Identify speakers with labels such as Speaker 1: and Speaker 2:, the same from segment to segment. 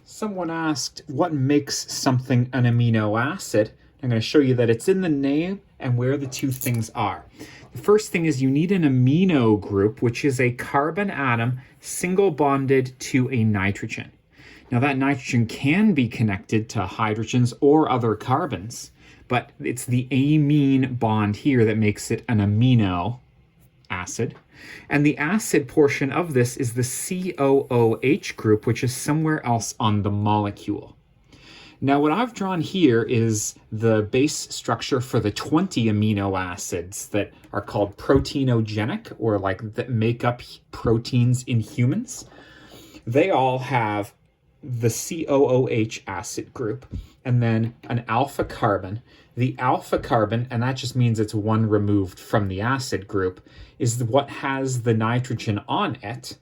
Speaker 1: Someone asked what makes something an amino acid. I'm going to show you that it's in the name and where the two things are. The first thing is you need an amino group, which is a carbon atom single bonded to a nitrogen. Now that nitrogen can be connected to hydrogens or other carbons, but it's the amine bond here that makes it an amino acid. And the acid portion of this is the COOH group, which is somewhere else on the molecule. Now what I've drawn here is the base structure for the 20 amino acids that are called proteinogenic, or like that make up proteins in humans. They all have the COOH acid group and then an alpha carbon. The alpha carbon, and that just means it's one removed from the acid group, is what has the nitrogen on it.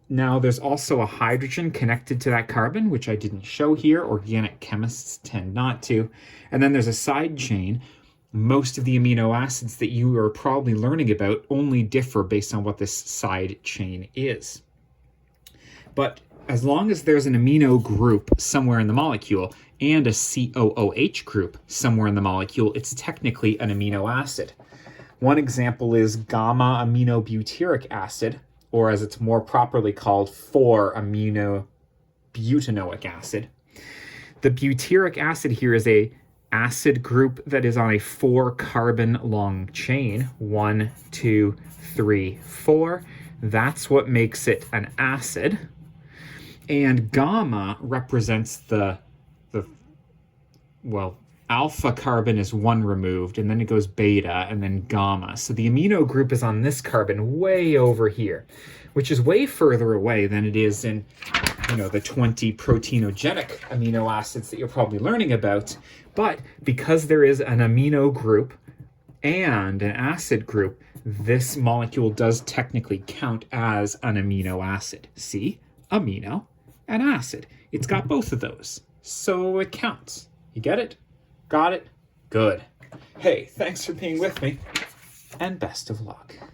Speaker 1: Now there's also a hydrogen connected to that carbon, which I didn't show here. Organic chemists tend not to. And then there's a side chain. Most of the amino acids that you are probably learning about only differ based on what this side chain is. But as long as there's an amino group somewhere in the molecule and a COOH group somewhere in the molecule, it's technically an amino acid. One example is gamma-aminobutyric acid, or as it's more properly called, 4-aminobutanoic acid. The butyric acid here is a acid group that is on a 4-carbon long chain. 1, 2, 3, 4. That's what makes it an acid. And gamma represents alpha carbon is one removed, and then it goes beta, and then gamma. So the amino group is on this carbon way over here, which is way further away than it is in, the 20 proteinogenic amino acids that you're probably learning about. But because there is an amino group and an acid group, this molecule does technically count as an amino acid. See? Amino and acid. It's got both of those, so it counts. You get it? Got it? Good. Hey, thanks for being with me, and best of luck.